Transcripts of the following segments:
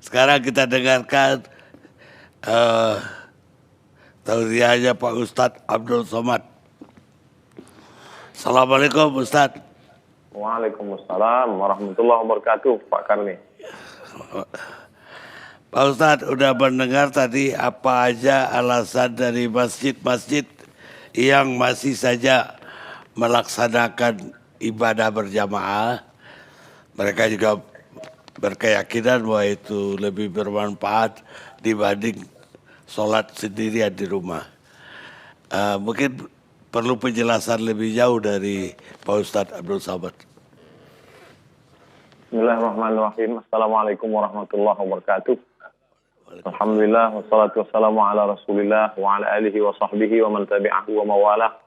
Sekarang kita dengarkan eh tausiahnya Pak Ustadz Abdul Somad. Assalamualaikum Ustadz. Waalaikumsalam warahmatullahi wabarakatuh, Pak Karni. Pak Ustadz udah mendengar tadi apa aja alasan dari masjid-masjid yang masih saja melaksanakan ibadah berjamaah. Mereka juga berkeyakinan bahwa itu lebih bermanfaat dibanding sholat sendirian di rumah. Mungkin perlu penjelasan lebih jauh dari Pak Ustadz Abdul Somad. Bismillahirrahmanirrahim. Assalamualaikum warahmatullahi wabarakatuh. Alhamdulillah, wassalatu wassalamu ala rasulillah wa ala alihi wa sahbihi wa man tabi'ahu wa mawalah.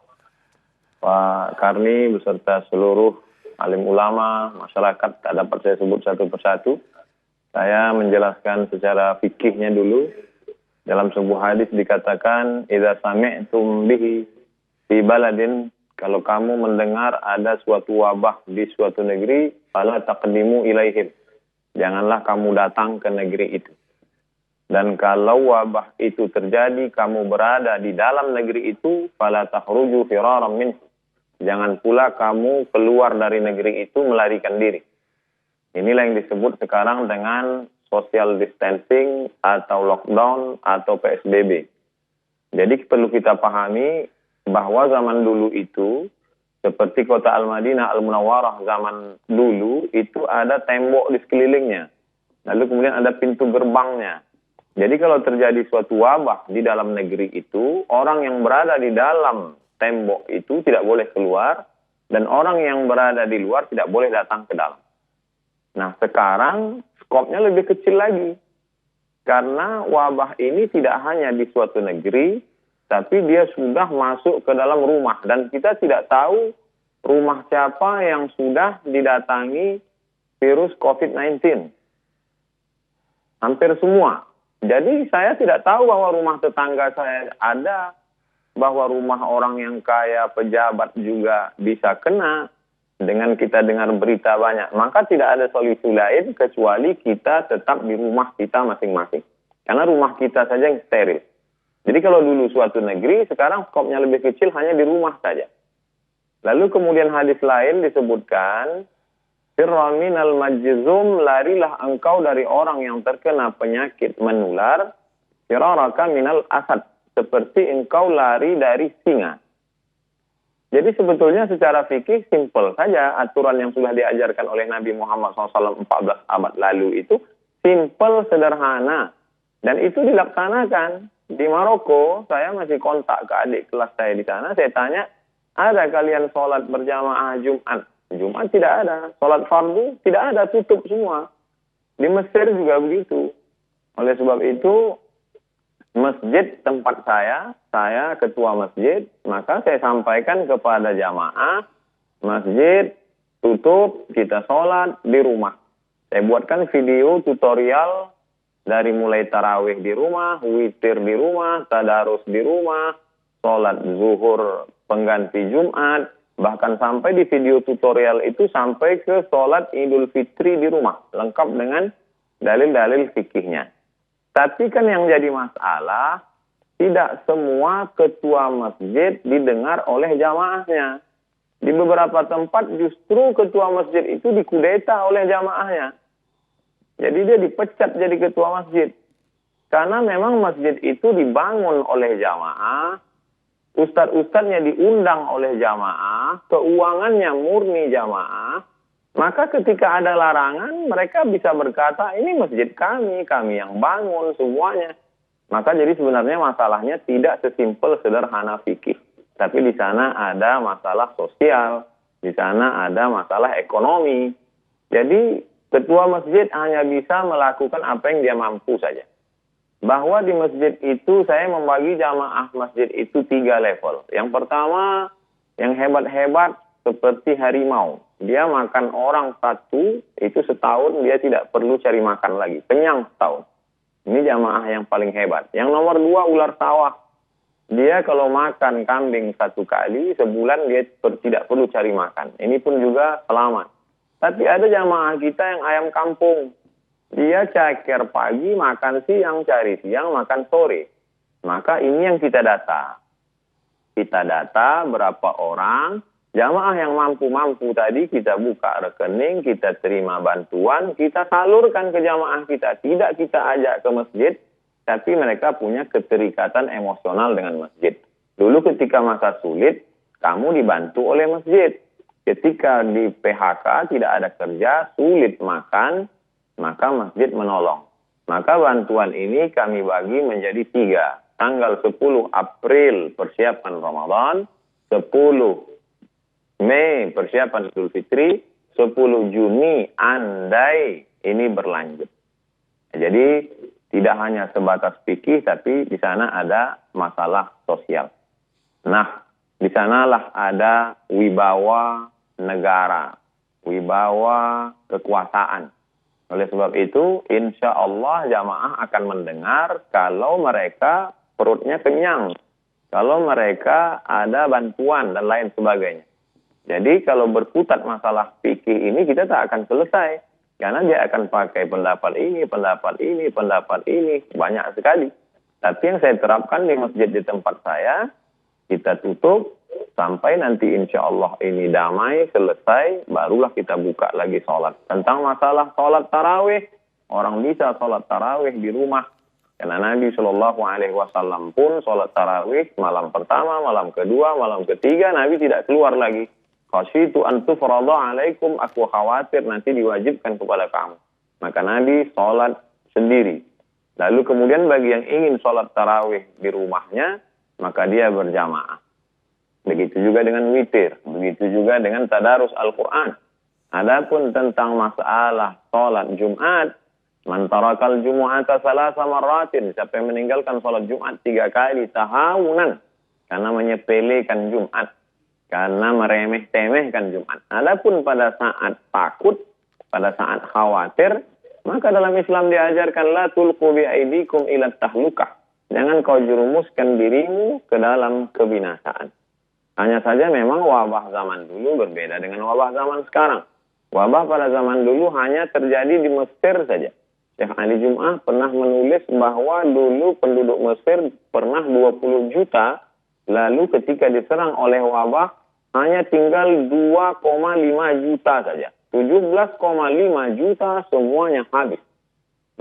Pak Karni beserta seluruh alim ulama, masyarakat, tak dapat saya sebut satu persatu. Saya menjelaskan secara fikihnya dulu. Dalam sebuah hadis dikatakan, idza sami'tum bihi fi baladin, kalau kamu mendengar ada suatu wabah di suatu negeri, fala taqdimu ilaihim. Janganlah kamu datang ke negeri itu. Dan kalau wabah itu terjadi, kamu berada di dalam negeri itu, fala takhruju firaran minhu. Jangan pula kamu keluar dari negeri itu melarikan diri. Inilah yang disebut sekarang dengan social distancing atau lockdown atau PSBB. Jadi perlu kita pahami bahwa zaman dulu itu, seperti kota Al-Madinah, Al-Munawwarah zaman dulu, itu ada tembok di sekelilingnya. Lalu kemudian ada pintu gerbangnya. Jadi kalau terjadi suatu wabah di dalam negeri itu, orang yang berada di dalam tembok itu tidak boleh keluar, dan orang yang berada di luar tidak boleh datang ke dalam. Nah sekarang skopnya lebih kecil lagi. Karena wabah ini tidak hanya di suatu negeri, tapi dia sudah masuk ke dalam rumah. Dan kita tidak tahu rumah siapa yang sudah didatangi virus COVID-19. Hampir semua. Jadi saya tidak tahu bahwa rumah tetangga saya ada, bahwa rumah orang yang kaya, pejabat juga bisa kena. Dengan kita dengar berita banyak, maka tidak ada solusi lain kecuali kita tetap di rumah kita masing-masing. Karena rumah kita saja yang steril. Jadi kalau dulu suatu negeri, sekarang skopnya lebih kecil hanya di rumah saja. Lalu kemudian hadis lain disebutkan, firra minal majzum, larilah engkau dari orang yang terkena penyakit menular, firaraka minal asad, seperti engkau lari dari singa. Jadi sebetulnya secara fikih simpel saja aturan yang sudah diajarkan oleh Nabi Muhammad SAW 14 abad lalu itu simpel, sederhana. Dan itu dilaksanakan. Di Maroko, saya masih kontak ke adik kelas saya di sana, saya tanya, ada kalian sholat berjamaah Jumat? Jumat tidak ada. Sholat fardu tidak ada, tutup semua. Di Mesir juga begitu. Oleh sebab itu, masjid tempat saya ketua masjid, maka saya sampaikan kepada jamaah, masjid tutup, kita sholat di rumah. Saya buatkan video tutorial dari mulai tarawih di rumah, witir di rumah, tadarus di rumah, sholat zuhur pengganti Jumat, bahkan sampai di video tutorial itu sampai ke sholat Idul Fitri di rumah, lengkap dengan dalil-dalil fikihnya. Tapi kan yang jadi masalah, tidak semua ketua masjid didengar oleh jamaahnya. Di beberapa tempat justru ketua masjid itu dikudeta oleh jamaahnya. Jadi dia dipecat jadi ketua masjid. Karena memang masjid itu dibangun oleh jamaah, ustadz-ustadznya diundang oleh jamaah, keuangannya murni jamaah. Maka ketika ada larangan, mereka bisa berkata, ini masjid kami yang bangun semuanya. Maka jadi sebenarnya masalahnya tidak sesimpel sederhana fikih. Tapi di sana ada masalah sosial, di sana ada masalah ekonomi. Jadi ketua masjid hanya bisa melakukan apa yang dia mampu saja. Bahwa di masjid itu saya membagi jamaah masjid itu 3 level. Yang pertama, yang hebat-hebat seperti harimau. Dia makan orang satu, itu setahun dia tidak perlu cari makan lagi. Kenyang setahun. Ini jamaah yang paling hebat. Yang nomor 2, ular sawah. Dia kalau makan kambing 1 kali, sebulan dia tidak perlu cari makan. Ini pun juga selamat. Tapi ada jamaah kita yang ayam kampung. dia ceker pagi, makan siang, cari siang, makan sore. Maka ini yang kita data. Kita data berapa orang, jamaah yang mampu-mampu tadi kita buka rekening, kita terima bantuan, kita salurkan ke jamaah kita. Tidak kita ajak ke masjid, tapi mereka punya keterikatan emosional dengan masjid. Dulu ketika masa sulit, kamu dibantu oleh masjid. Ketika di PHK tidak ada kerja, sulit makan, maka masjid menolong. Maka bantuan ini kami bagi menjadi 3. Tanggal 10 April persiapan Ramadan, 10 Mei persiapan Idul Fitri, 10 Juni andai ini berlanjut. Jadi tidak hanya sebatas fikih, tapi di sana ada masalah sosial. Nah, di sanalah ada wibawa negara, wibawa kekuasaan. Oleh sebab itu, insya Allah jamaah akan mendengar kalau mereka perutnya kenyang, kalau mereka ada bantuan dan lain sebagainya. Jadi kalau berkutat masalah fikih ini kita tak akan selesai. Karena dia akan pakai pendapat ini, banyak sekali. Tapi yang saya terapkan di masjid di tempat saya, kita tutup sampai nanti insya Allah ini damai, selesai, barulah kita buka lagi sholat. Tentang masalah sholat tarawih, orang bisa sholat tarawih di rumah. Karena Nabi SAW pun sholat tarawih malam pertama, malam kedua, malam ketiga, Nabi tidak keluar lagi. Khasyitu an tufrada alaikum, aku khawatir nanti diwajibkan kepada kamu. Maka Nabi sholat sendiri. Lalu kemudian bagi yang ingin sholat tarawih di rumahnya, maka dia berjamaah. Begitu juga dengan witir, begitu juga dengan tadarus Al-Quran. Adapun tentang masalah sholat Jumat, man tarakal jumu'ata salasa marratin, siapa yang meninggalkan sholat Jumat 3 kali tahawunan, karena menyepelekan Jumat, karena meremeh-temehkan Jumat. Adapun pada saat takut, pada saat khawatir, maka dalam Islam diajarkan la tulqu bi'aidikum ila tahlukah. Jangan kau jerumuskan dirimu ke dalam kebinasaan. Hanya saja memang wabah zaman dulu berbeda dengan wabah zaman sekarang. Wabah pada zaman dulu hanya terjadi di Mesir saja. Syekh Ali Jum'ah pernah menulis bahwa dulu penduduk Mesir pernah 20 juta, lalu ketika diserang oleh wabah hanya tinggal 2,5 juta saja. 17,5 juta semuanya habis.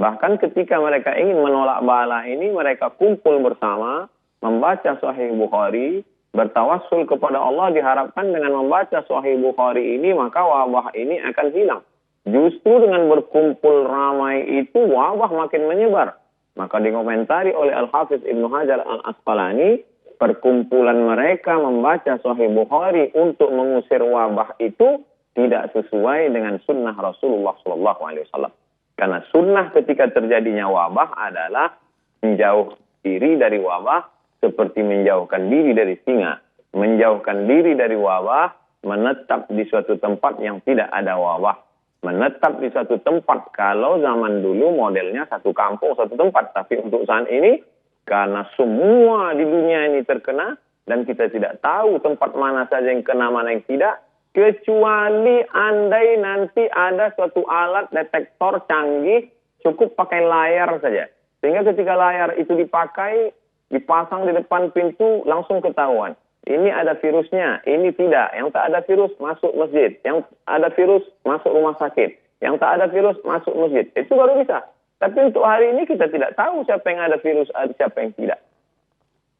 Bahkan ketika mereka ingin menolak bala ini, mereka kumpul bersama, membaca Sahih Bukhari, bertawassul kepada Allah, diharapkan dengan membaca Sahih Bukhari ini, maka wabah ini akan hilang. Justru dengan berkumpul ramai itu, wabah makin menyebar. Maka dikomentari oleh Al-Hafiz Ibnu Hajar Al-Asqalani, perkumpulan mereka membaca Sahih Bukhari untuk mengusir wabah itu tidak sesuai dengan sunnah Rasulullah SAW. Karena sunnah ketika terjadinya wabah adalah menjauh diri dari wabah seperti menjauhkan diri dari singa. Menjauhkan diri dari wabah, menetap di suatu tempat yang tidak ada wabah. Menetap di suatu tempat, kalau zaman dulu modelnya satu kampung, satu tempat. Tapi untuk saat ini, karena semua di dunia ini terkena, dan kita tidak tahu tempat mana saja yang kena, mana yang tidak, kecuali andai nanti ada suatu alat detektor canggih, cukup pakai layar saja. Sehingga ketika layar itu dipakai, dipasang di depan pintu, langsung ketahuan. Ini ada virusnya, ini tidak. Yang tak ada virus, masuk masjid. Yang ada virus, masuk rumah sakit. Yang tak ada virus, masuk masjid. Itu baru bisa. Tapi untuk hari ini kita tidak tahu siapa yang ada virus, siapa yang tidak.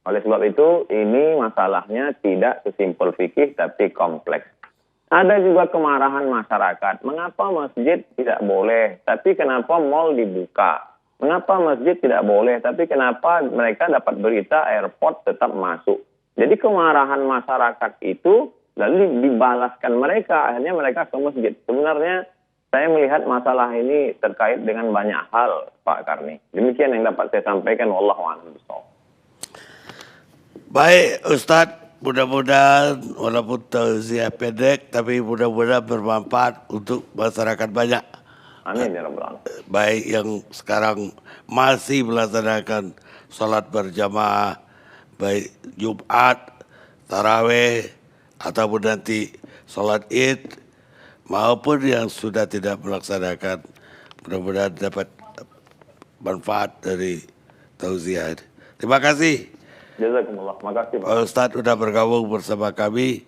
Oleh sebab itu, ini masalahnya tidak sesimpel fikih, tapi kompleks. Ada juga kemarahan masyarakat. Mengapa masjid tidak boleh? Tapi kenapa mal dibuka? Mengapa masjid tidak boleh? Tapi kenapa mereka dapat berita airport tetap masuk? Jadi kemarahan masyarakat itu lalu dibalaskan mereka. Akhirnya mereka ke masjid. Sebenarnya saya melihat masalah ini terkait dengan banyak hal, Pak Karni. Demikian yang dapat saya sampaikan. Wallahu a'lam bishawab. Baik Ustadz. Mudah-mudahan walaupun tausiah pendek, tapi mudah-mudahan bermanfaat untuk masyarakat banyak. Amin ya rabbal alamin. Baik yang sekarang masih melaksanakan sholat berjamaah, baik Jumat, tarawih, ataupun nanti sholat id, maupun yang sudah tidak melaksanakan. Mudah-mudahan dapat manfaat dari tausiah. Terima kasih Jazakumullah. Makasih Pak. Pak Ustadz udah bergabung bersama kami.